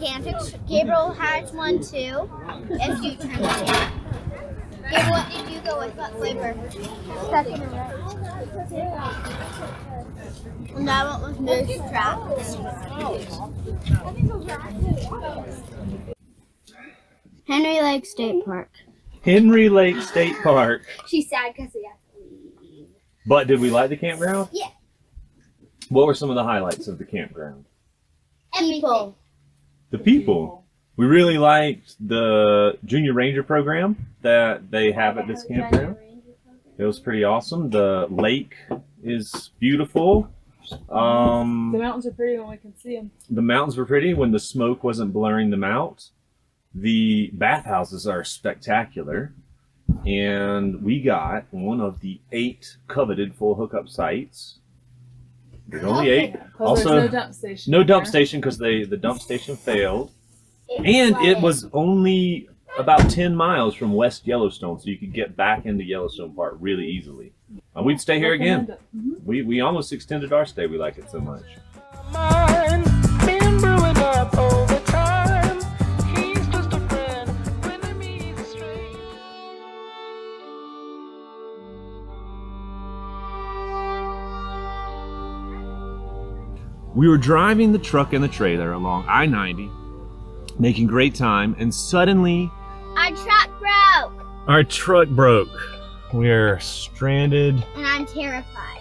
camping. Gabriel has one too. If you turn it on. Gabriel, what did you go with? What flavor? Second and red. And that one was moose traps. Henry Lake State Park. Henry Lake State Park. She's sad because we have to leave. But did we like the campground? Yeah. What were some of the highlights of the campground? People. The people. We really liked the Junior Ranger program that they have at this campground. It was pretty awesome. The lake is beautiful. The mountains are pretty when we can see them. The mountains were pretty when the smoke wasn't blurring them out. The bathhouses are spectacular. And we got one of the 8 coveted full hookup sites. There's only 8. Also, there's no dump station. No dump station because the dump station failed. And it was only about 10 miles from West Yellowstone, so you could get back into Yellowstone Park really easily. We'd stay here again. We almost extended our stay. We like it so much. We were driving the truck and the trailer along I-90, making great time, and suddenly Our truck broke. our truck broke. We're stranded And I'm terrified.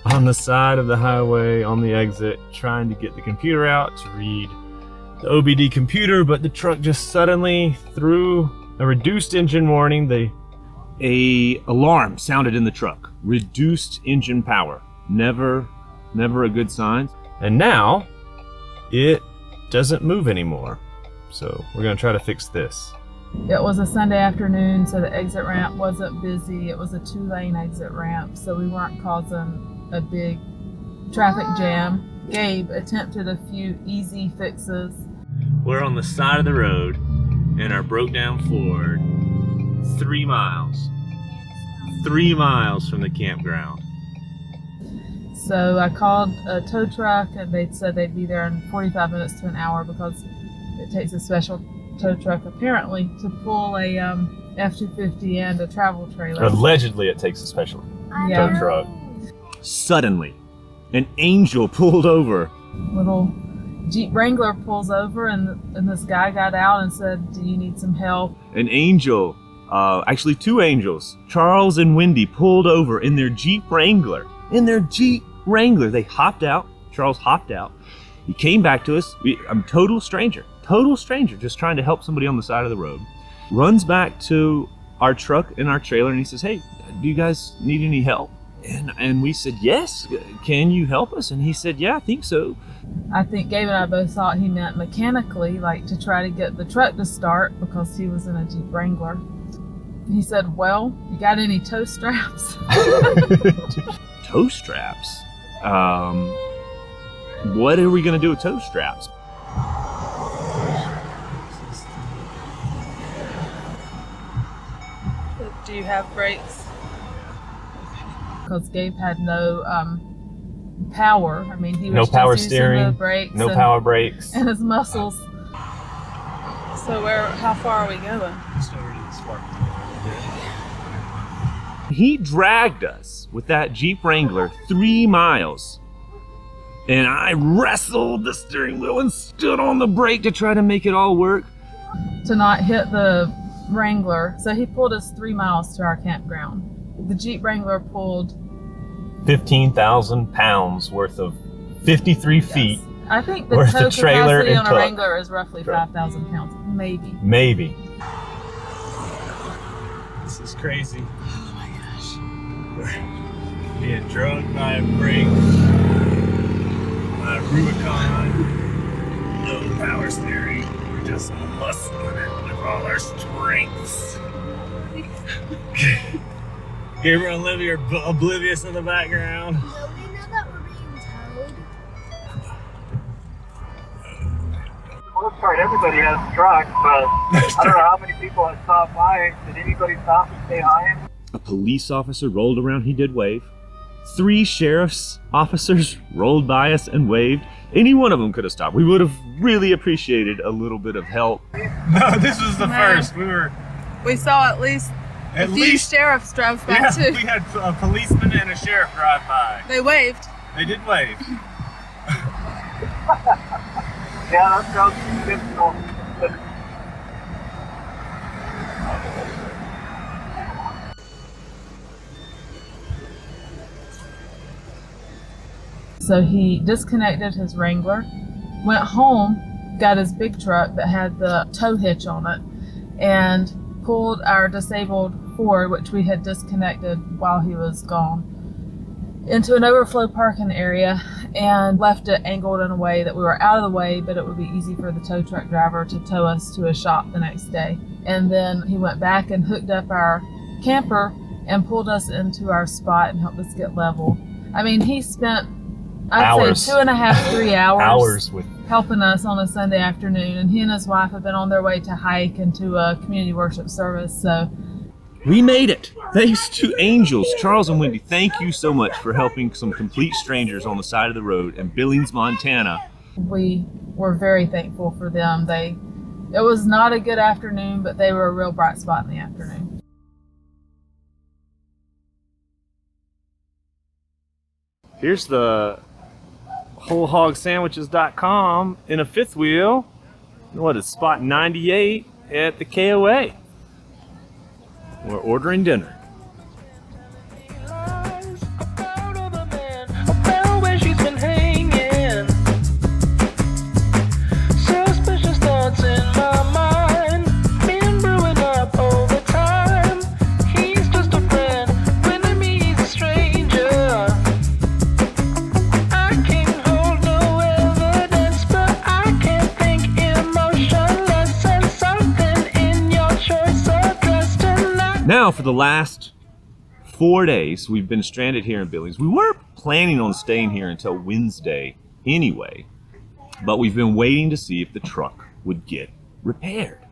on the side of the highway on the exit, trying to get the computer out to read the OBD computer, but the truck just suddenly threw a reduced engine warning. A alarm sounded in the truck. Reduced engine power. Never a good sign. And now it doesn't move anymore. So we're gonna try to fix this. It was a Sunday afternoon, so the exit ramp wasn't busy. It was a 2-lane exit ramp, so we weren't causing a big traffic jam. Gabe attempted a few easy fixes. We're on the side of the road in our broke down Ford, 3 miles. 3 miles from the campground. So I called a tow truck and they said they'd be there in 45 minutes to an hour because it takes a special tow truck apparently to pull a F-250 and a travel trailer. Allegedly it takes a special Yeah. tow truck. Suddenly, an angel pulled over. Little Jeep Wrangler pulls over and this guy got out and said, "Do you need some help?" An angel, actually 2 angels, Charles and Wendy, pulled over in their Jeep Wrangler. They hopped out. Charles hopped out. He came back to us. I'm total stranger, just trying to help somebody on the side of the road. Runs back to our truck and our trailer and he says, "Hey, do you guys need any help?" And we said, "Yes, can you help us?" And he said, "Yeah, I think so." I think Gabe and I both thought he meant mechanically, like to try to get the truck to start because he was in a Jeep Wrangler. He said, "Well, you got any tow straps?" Tow straps? What are we gonna do with tow straps? Do you have brakes? Because Gabe had no power. I mean, he was No just power using steering, the brakes no and, power brakes. and his muscles. So how far are we going? Just over to the spark. He dragged us with that Jeep Wrangler 3 miles. And I wrestled the steering wheel and stood on the brake to try to make it all work. To not hit the Wrangler. So he pulled us 3 miles to our campground. The Jeep Wrangler pulled 15,000 pounds worth of 53 feet. I think the worth tow of trailer capacity and on a truck. Wrangler is roughly 5,000 pounds, maybe. Maybe. This is crazy. Oh my gosh. Being drugged by a brake, by a Rubicon, no power steering. We're just muscling it with all our strengths. Gabriel and Olivia are oblivious in the background. No, we know that we're being towed. For the most part, everybody has trucks, but I don't know how many people have stopped by. Did anybody stop and say hi? A police officer rolled around. He did wave. 3 sheriff's officers rolled by us and waved. Any one of them could have stopped. We would have really appreciated a little bit of help. No, this was the first. We saw at least a few sheriffs drive by too. We had a policeman and a sheriff drive by. They waved. They did wave. Yeah, that sounds typical. So he disconnected his Wrangler, went home, got his big truck that had the tow hitch on it, and pulled our disabled Ford, which we had disconnected while he was gone, into an overflow parking area and left it angled in a way that we were out of the way, but it would be easy for the tow truck driver to tow us to a shop the next day. And then he went back and hooked up our camper and pulled us into our spot and helped us get level. I mean, he spent, I'd say 2.5, 3 hours with helping us on a Sunday afternoon, and he and his wife have been on their way to hike and to a community worship service. So we made it. Thanks to angels. Charles and Wendy, thank you so much for helping some complete strangers on the side of the road in Billings, Montana. we were very thankful for them. It was not a good afternoon, but they were a real bright spot in the afternoon. Here's the wholehogsandwiches.com in a fifth wheel. What is spot 98 at the KOA? We're ordering dinner. Now, for the last 4 days, we've been stranded here in Billings. We were planning on staying here until Wednesday anyway, but we've been waiting to see if the truck would get repaired.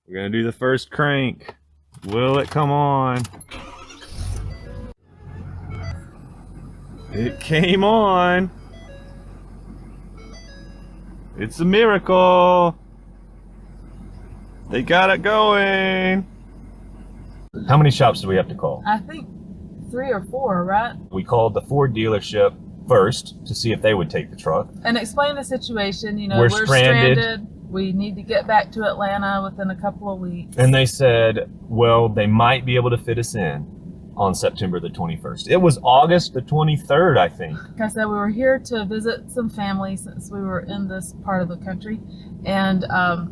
We're gonna do the first crank. Will it come on? It came on. It's a miracle. They got it going. How many shops do we have to call? I think 3 or 4, right? We called the Ford dealership first to see if they would take the truck. And explain the situation. You know, We're we're stranded. We need to get back to Atlanta within a couple of weeks. And they said, well, they might be able to fit us in on September the 21st. It was August the 23rd, I think. Like I said, we were here to visit some family since we were in this part of the country. And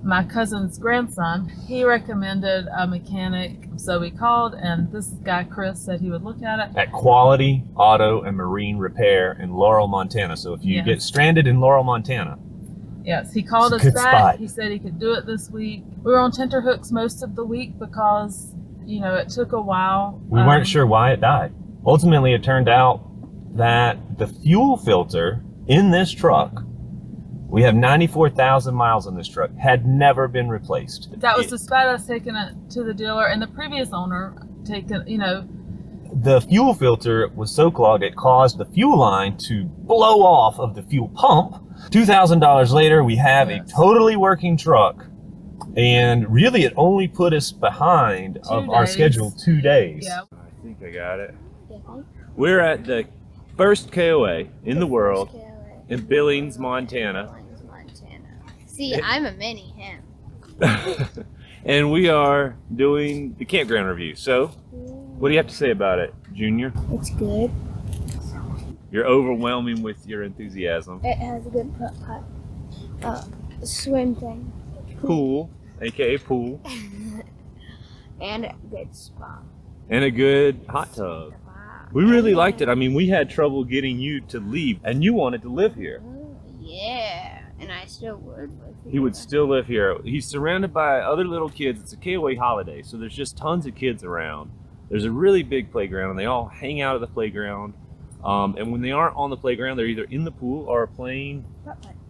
my cousin's grandson, he recommended a mechanic. So we called, and this guy, Chris, said he would look at it. At Quality Auto and Marine Repair in Laurel, Montana. So if you get stranded in Laurel, Montana. Yes, he called us good back. spot. He said he could do it this week. We were on tenterhooks most of the week because, you know, it took a while. We weren't sure why it died. Ultimately, it turned out that the fuel filter in this truck, we have 94,000 miles on this truck, had never been replaced. That was despite us taking it to the dealer and the previous owner taking, you know. The fuel filter was so clogged it caused the fuel line to blow off of the fuel pump. $2,000 later, we have a totally working truck. And really, it only put us behind our schedule 2 days. Yeah. I think I got it. We're at the first KOA in the world in Billings, Montana. See, I'm a mini him. And we are doing the campground review. So, what do you have to say about it, Junior? It's good. You're overwhelming with your enthusiasm. It has a good swim thing. Pool, aka pool. And a good spa. And a good hot tub. We really liked it. I mean, we had trouble getting you to leave, and you wanted to live here. Yeah, and I still would live here. He would still live here. He's surrounded by other little kids. It's a KOA holiday, so there's just tons of kids around. There's a really big playground, and they all hang out at the playground. And when they aren't on the playground, they're either in the pool or playing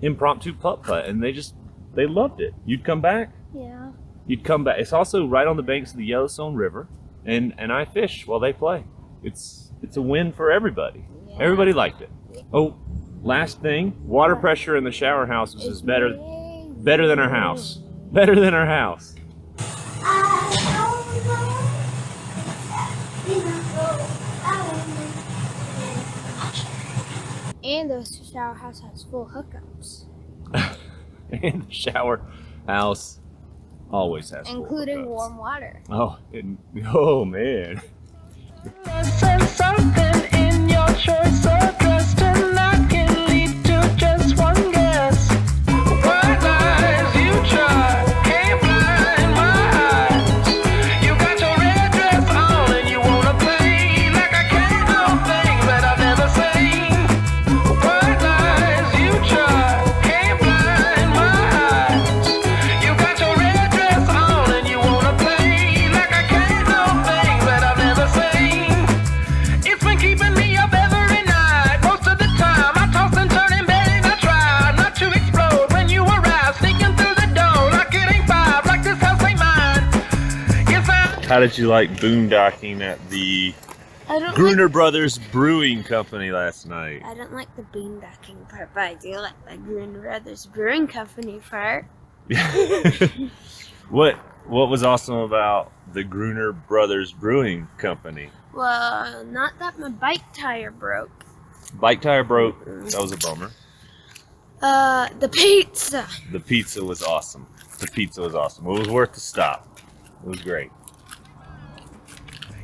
impromptu putt-putt, and they loved it. You'd come back? Yeah. You'd come back. It's also right on the banks of the Yellowstone River, and I fish while they play. It's it's a win for everybody. Everybody liked it. Oh, last thing, water pressure in the shower house is better than our house. Better than our house. And the shower house has full hookups. And the shower house always has full Including hookups. warm water. Oh, oh man. Sense something in your choice of dress tonight can lead to just one guess. What lies you try can't blind my eyes. You got your red dress on and you wanna play like I can't know things that I've never seen. What lies you try can't blind my eyes. You got your red dress on and you wanna play like I can't know things that I've never seen. It's been keeping me up every night. Most of the time I toss and turn in bed and I try not to explode when you arrive, sneaking through the door like it ain't five, like this house ain't mine. Yes, How did you like boondocking at the I don't Gruner Brothers Brewing Company last night? I don't like the boondocking part, but I do like the Gruner Brothers Brewing Company part. What was awesome about the Gruner Brothers Brewing Company? Well, not that my bike tire broke. Bike tire broke. That was a bummer. The pizza. The pizza was awesome. The pizza was awesome. It was worth the stop. It was great.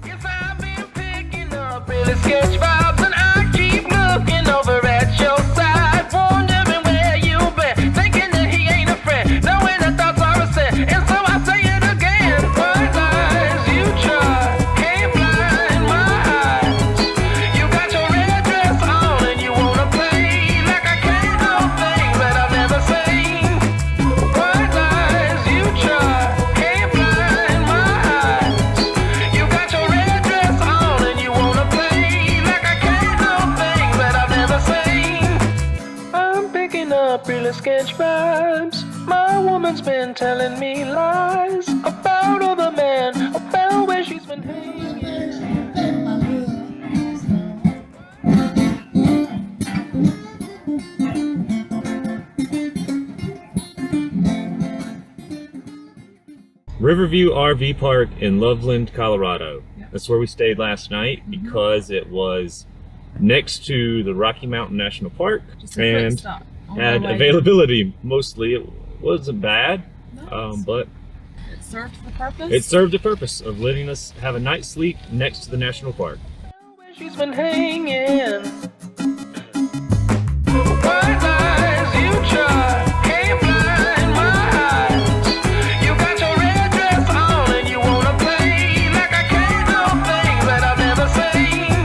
yes, I've been picking up really sketch vibes and I keep looking over at your side, wondering where you've been, thinking that he ain't a friend, knowing the thoughts are a sin, and so I say it again. What lies you try can't blind my eyes. You got your red dress on and you wanna play like I can't know things that I've never seen. What lies you try can't blind my eyes. You got your red dress on and you wanna play like I can't know things that I've never seen. I'm picking up real sketch vibes. My woman's been telling me lies about other men, about where she's been hanging. Riverview RV Park in Loveland, Colorado. That's where we stayed last night because it was next to the Rocky Mountain National Park Just a quick and stop. On had our way. availability. Mostly it wasn't bad, No, but it served the purpose. it served the purpose of letting us have a night's sleep next to the national park. Where she's been hanging. What lies you try can't blind my eyes. You got your red dress on and you wanna play like I can't know things that I've never seen.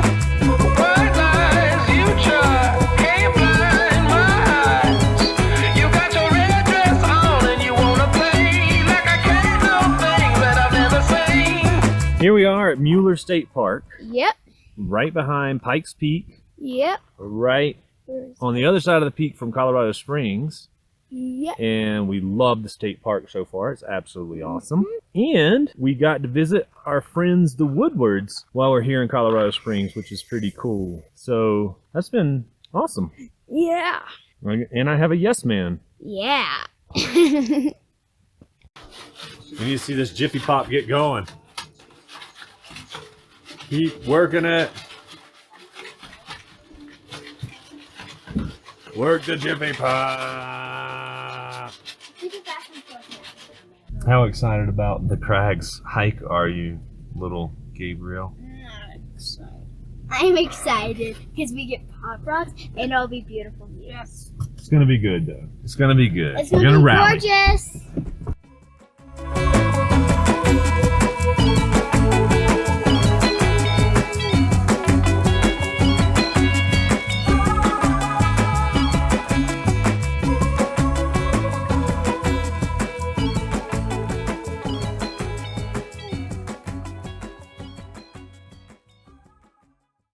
What lies you try can't blind my eyes. You got your red dress on and you wanna play like I can't know things that I've never seen. Here we are at Mueller State Park, Yep. right behind Pikes Peak, Yep. right on the other side of the peak from Colorado Springs. Yep. And we love the state park so far. It's absolutely awesome. And we got to visit our friends the Woodwards while we're here in Colorado Springs, which is pretty cool. So that's been awesome. Yeah. And I have a yes man. Yeah. We need to see this Jiffy Pop get going. Keep working it. Work the Jiffy Pop. How excited about the Crags hike are you, little Gabriel? I'm excited because we get pop rocks and it'll be beautiful views. It's gonna be good though. It's gonna be good. It's We're gonna be rally. gorgeous.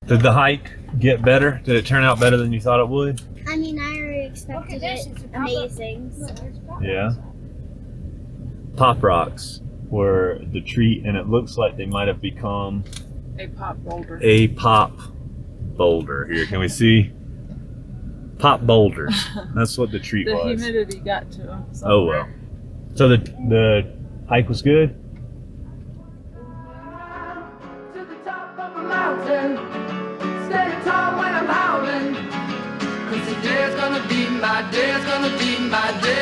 Did the hike get better? Did it turn out better than you thought it would? I mean, I already expected it amazing. So. Yeah. Pop rocks were the treat, and it looks like they might have become A pop boulder. A pop boulder. Here, can we see? Pop boulders. That's what the treat The was. humidity got to them. Oh well. So the hike was good. To the top of a mountain, standing tall when I'm howling. 'Cause today's gonna be my day, it's gonna be my day.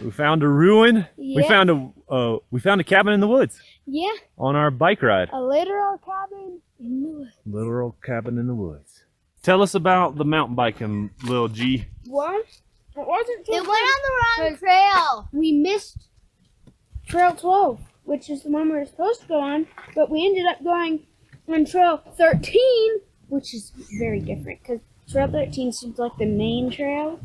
We found a ruin. We Yeah. found a cabin in the woods Yeah, on our bike ride. a literal cabin in the woods. Literal cabin in the woods. Tell us about the mountain biking, Lil G. What? It wasn't It went on the wrong trail. We missed Trail 12, which is the one we were supposed to go on, but we ended up going on Trail 13, which is very different because Trail 13 seems like the main trail,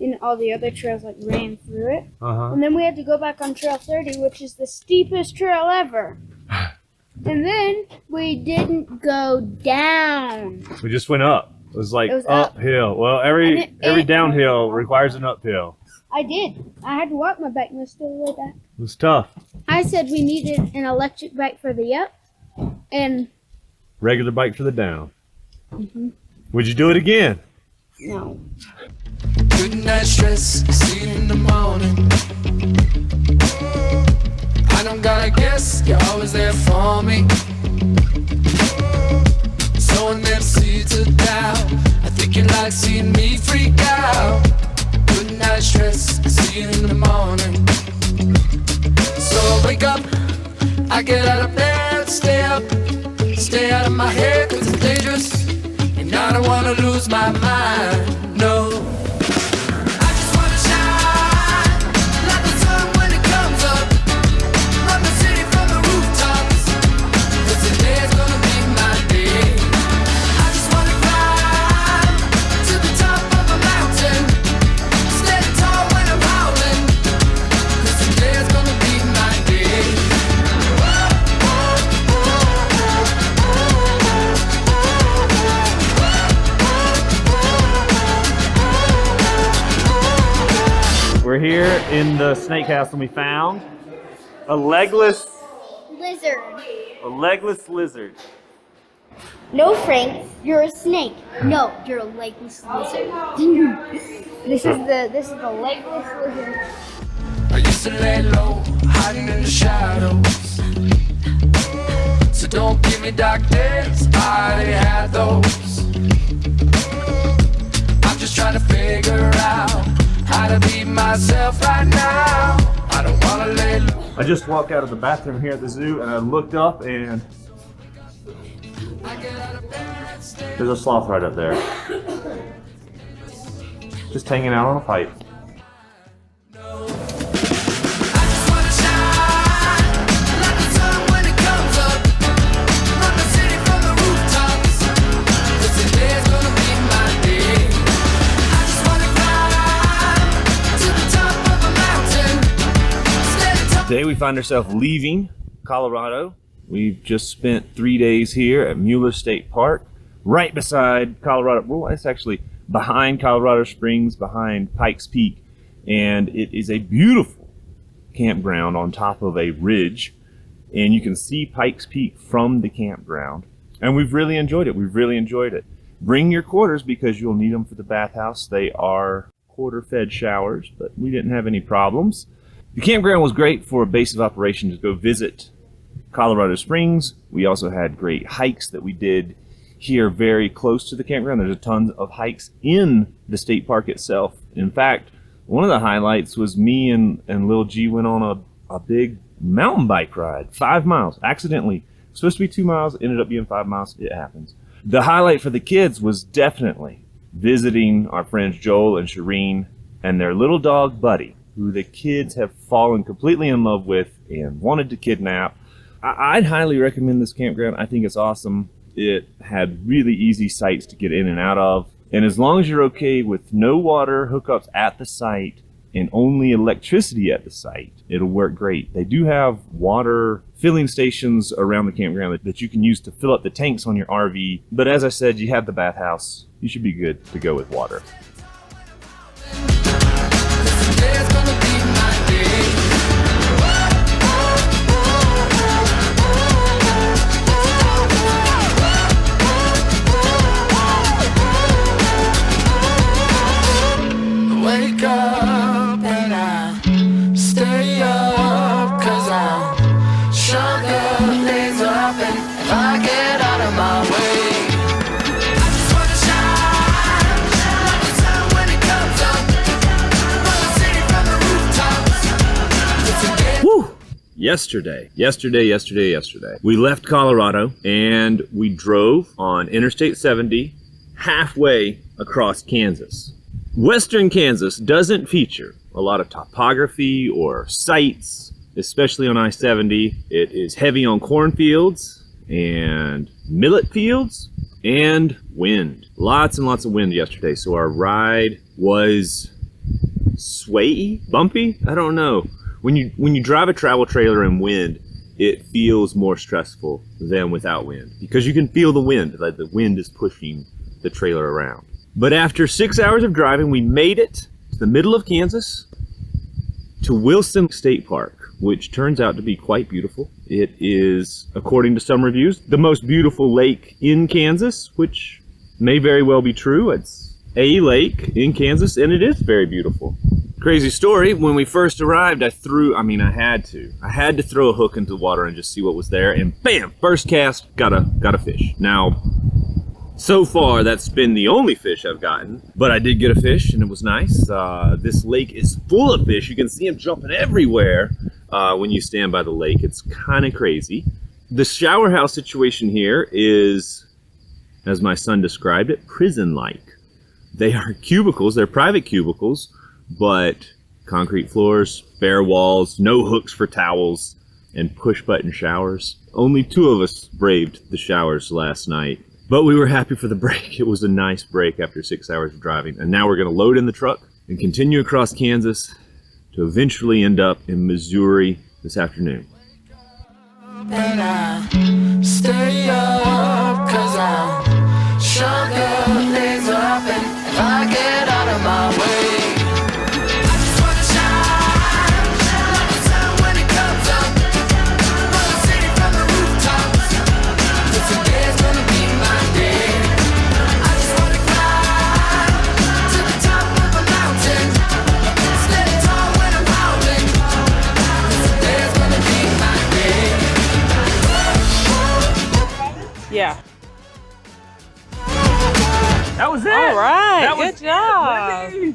and all the other trails like ran through it. Uh-huh. And then we had to go back on Trail 30, which is the steepest trail ever. And then we didn't go down. We just went up. It was like It was up. uphill. Well, And every it- downhill requires an uphill. I did. I had to walk my bike most of the way back. It was tough. I said we needed an electric bike for the up, and Regular bike for the down. Would you do it again? no. Good night stress, see you in the morning. I don't gotta guess, you're always there for me. Sowing them seeds of doubt. I think you like seeing me freak out. Good night stress, see you in the morning. So I wake up, I get out of bed, stay up, stay out of my head 'cause it's dangerous. And I don't wanna lose my mind, no. I just wanna shine like the sun when it comes up. Run the city from the rooftops. 'Cause today's gonna be my day. I just wanna climb to the top of a mountain. Stand tall when I'm howling. 'Cause today's gonna be my day. We're here in the snake house and we found a legless Lizard. lizard. No, Frank, you're a snake. No, you're a legless lizard. This is the legless lizard. I used to lay low, hiding in the shadows. So don't give me dark days, I already had those. I'm just trying to figure out how to be myself right now. I don't wanna lay low. I just walked out of the bathroom here at the zoo and I looked up and I get out of bed, stay there's a sloth right up there. Just hanging out on a pipe. I just wanna shine like the sun when it comes up. Run the city from the rooftops. 'Cause today's gonna be my day. I just wanna climb to the top of a mountain. Stand tall. Today we find ourselves leaving Colorado. We've just spent 3 days here at Mueller State Park, right beside Colorado. Well, it's actually behind Colorado Springs, behind Pikes Peak, and it is a beautiful campground on top of a ridge, and you can see Pikes Peak from the campground. And we've really enjoyed it. We've really enjoyed it. Bring your quarters because you'll need them for the bathhouse. They are quarter-fed showers, but we didn't have any problems. The campground was great for a base of operations to go visit Colorado Springs. We also had great hikes that we did here very close to the campground. There's a ton of hikes in the state park itself. In fact, one of the highlights was me and Lil G went on a big mountain bike ride, 5 miles, accidentally. It was supposed to be 2 miles, ended up being 5 miles. It happens. The highlight for the kids was definitely visiting our friends Joel and Shireen and their little dog Buddy, who the kids have fallen completely in love with and wanted to kidnap. I'd highly recommend this campground. I think it's awesome. It had really easy sites to get in and out of. And as long as you're okay with no water hookups at the site and only electricity at the site, it'll work great. They do have water filling stations around the campground that you can use to fill up the tanks on your RV. But as I said, you have the bathhouse. You should be good to go with water. Today's gonna be my day. yesterday. We left Colorado and we drove on Interstate 70 halfway across Kansas. Western Kansas doesn't feature a lot of topography or sights, especially on I-70. It is heavy on cornfields and millet fields and wind. Lots and lots of wind yesterday, so our ride was swayy, bumpy. I don't know. When you drive a travel trailer in wind, it feels more stressful than without wind because you can feel the wind, like the wind is pushing the trailer around. But after 6 hours of driving, we made it to the middle of Kansas to Wilson State Park, which turns out to be quite beautiful. It is, according to some reviews, the most beautiful lake in Kansas, which may very well be true. It's a lake in Kansas, and it is very beautiful. Crazy story, when we first arrived, I had to throw a hook into the water and just see what was there, and bam, first cast, got a fish. Now, so far, that's been the only fish I've gotten, but I did get a fish and it was nice. This lake is full of fish. You can see them jumping everywhere when you stand by the lake. It's kind of crazy. The shower house situation here is, as my son described it, prison-like. They are cubicles, they're private cubicles, but concrete floors, bare walls, no hooks for towels, and push-button showers. Only 2 of us braved the showers last night. But we were happy for the break. It was a nice break after 6 hours of driving. And now we're gonna load in the truck and continue across Kansas to eventually end up in Missouri this afternoon. And I stay up 'cause I'm sure the days will happen if I get out of my way. I just wanna shine like the sun when it comes up. For the city from the rooftops. But today's gonna be my day. I just wanna climb to the top of a mountain. Stand tall when I'm howling. Today's gonna be my day. Yeah. That was it! All right. That Good was job. it.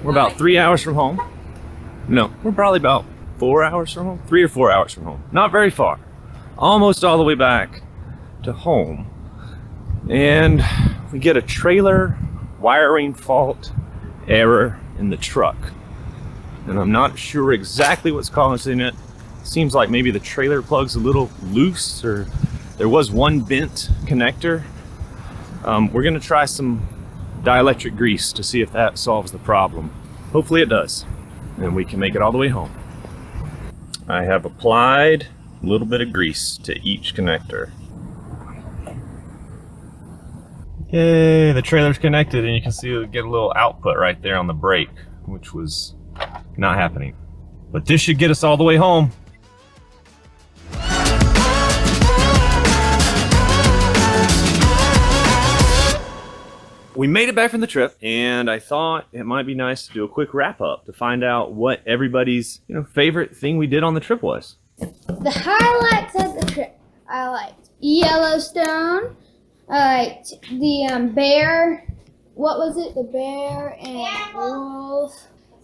We're about 3 hours from home. No, we're probably about 4 hours from home. 3 or 4 hours from home. Not very far. Almost all the way back to home. And we get a trailer wiring fault error in the truck. And I'm not sure exactly what's causing it. Seems like maybe the trailer plug's a little loose, or there was one bent connector. We're gonna try some dielectric grease to see if that solves the problem. Hopefully it does, and we can make it all the way home. I have applied a little bit of grease to each connector. Yay, the trailer's connected, and you can see we get a little output right there on the brake, which was not happening. But this should get us all the way home. We made it back from the trip, and I thought it might be nice to do a quick wrap up to find out what everybody's favorite thing we did on the trip was. The highlights of the trip. I liked Yellowstone. I liked the bear. What was it? The bear and wolf.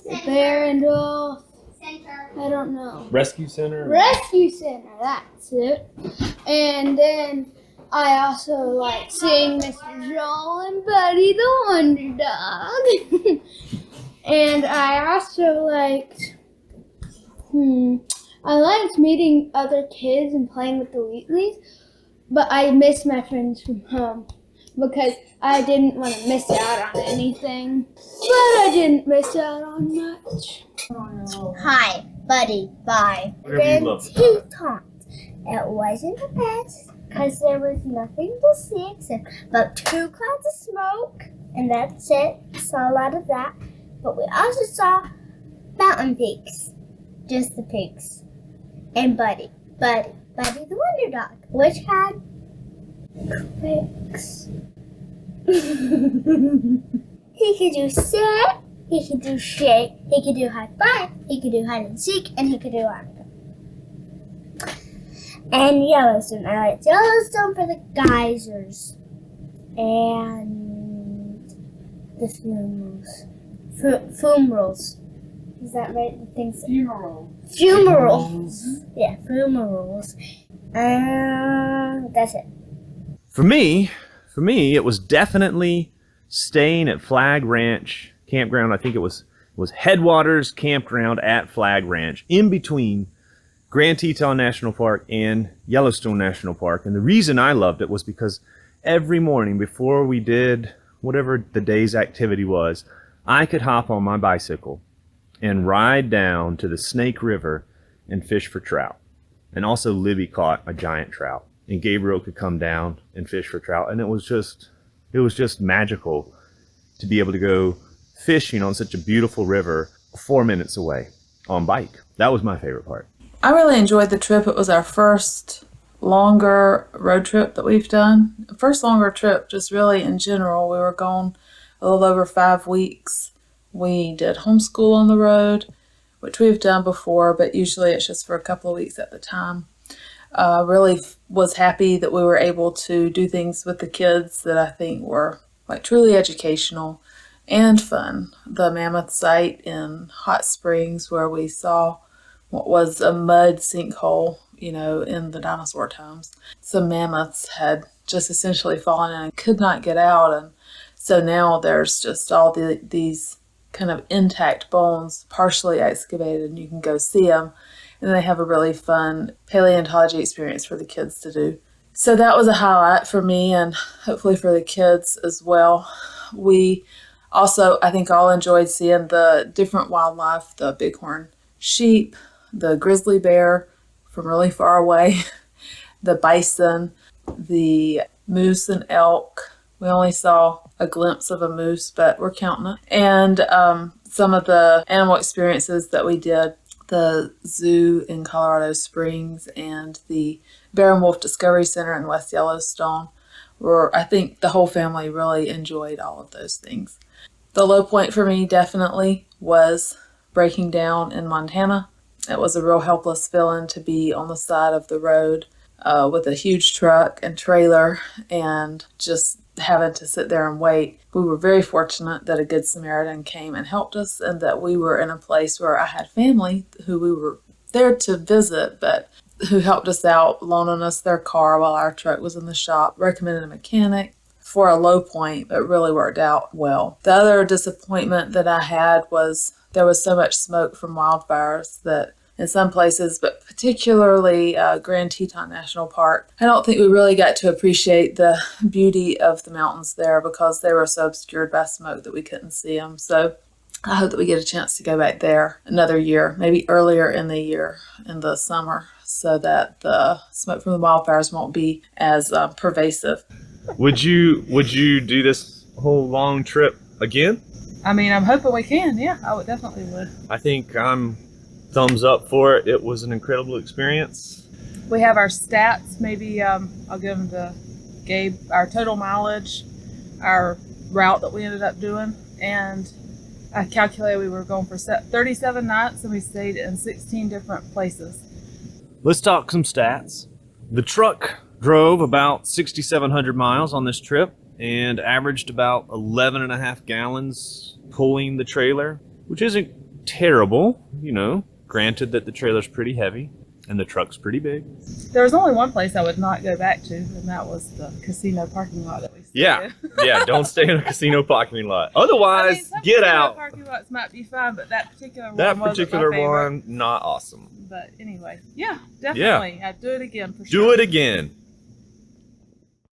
The bear and wolf. I don't know. Rescue Center? Rescue Center, that's it. And then I also like seeing Mr. Joel and Buddy the Wonder Dog. And I also liked, I liked meeting other kids and playing with the Wheatleys, but I missed my friends from home because I didn't want to miss out on anything. But I didn't miss out on much. Hi, buddy, bye. Whatever you love. Two taunts. It wasn't the best because there was nothing to see except about 2 clouds of smoke, and that's it. Saw a lot of that. But we also saw mountain peaks. Just the peaks. And Buddy the Wonder Dog, which had tricks. He could do sit, he could do shake, he could do high five, he could do hide and seek, and he could do arm. And Yellowstone. I liked Yellowstone for the geysers and the funerals. Funerals. Is that right? The things. Funerals. Yeah, funerals. That's it. For me, it was definitely staying at Flag Ranch Campground. I think it was Headwaters Campground at Flag Ranch, in between Grand Teton National Park and Yellowstone National Park. And the reason I loved it was because every morning before we did whatever the day's activity was, I could hop on my bicycle and ride down to the Snake River and fish for trout. And also Libby caught a giant trout, and Gabriel could come down and fish for trout. And it was just magical to be able to go fishing on such a beautiful river 4 minutes away on bike. That was my favorite part. I really enjoyed the trip. It was our first longer road trip that we've done. First longer trip, just really in general. We were gone a little over 5 weeks. We did homeschool on the road, which we've done before, but usually it's just for a couple of weeks at the time. Really was happy that we were able to do things with the kids that I think were like truly educational and fun. The mammoth site in Hot Springs, where we saw what was a mud sinkhole, in the dinosaur times. Some mammoths had just essentially fallen in and could not get out. And so now there's just all these kind of intact bones, partially excavated, and you can go see them. And they have a really fun paleontology experience for the kids to do. So that was a highlight for me, and hopefully for the kids as well. We also, I think, all enjoyed seeing the different wildlife, the bighorn sheep, the grizzly bear from really far away, the bison, the moose and elk. We only saw a glimpse of a moose, but we're counting it. And some of the animal experiences that we did, the zoo in Colorado Springs and the Bear and Wolf Discovery Center in West Yellowstone, I think the whole family really enjoyed all of those things. The low point for me definitely was breaking down in Montana. It was a real helpless feeling to be on the side of the road with a huge truck and trailer and just having to sit there and wait. We were very fortunate that a Good Samaritan came and helped us, and that we were in a place where I had family who we were there to visit, but who helped us out, loaning us their car while our truck was in the shop, recommended a mechanic for a low point, but really worked out well. The other disappointment that I had was there was so much smoke from wildfires that in some places, but particularly Grand Teton National Park, I don't think we really got to appreciate the beauty of the mountains there because they were so obscured by smoke that we couldn't see them. So I hope that we get a chance to go back there another year, maybe earlier in the year, in the summer, so that the smoke from the wildfires won't be as pervasive. Would you do this whole long trip again? I mean, I'm hoping we can. Yeah, I would definitely would. I think I'm thumbs up for it. It was an incredible experience. We have our stats. Maybe I'll give them to Gabe. Our total mileage, our route that we ended up doing, and I calculated we were going for 37 nights, and we stayed in 16 different places. Let's talk some stats. The truck drove about 6,700 miles on this trip and averaged about 11.5 gallons pulling the trailer, which isn't terrible, granted that the trailer's pretty heavy and the truck's pretty big. There was only one place I would not go back to, and that was the casino parking lot that we stayed in. Yeah, don't stay in a casino parking lot. Otherwise, get out. Parking lots might be fine, but that particular one not awesome. But anyway, yeah, definitely. I'd do it again for sure. Do it again.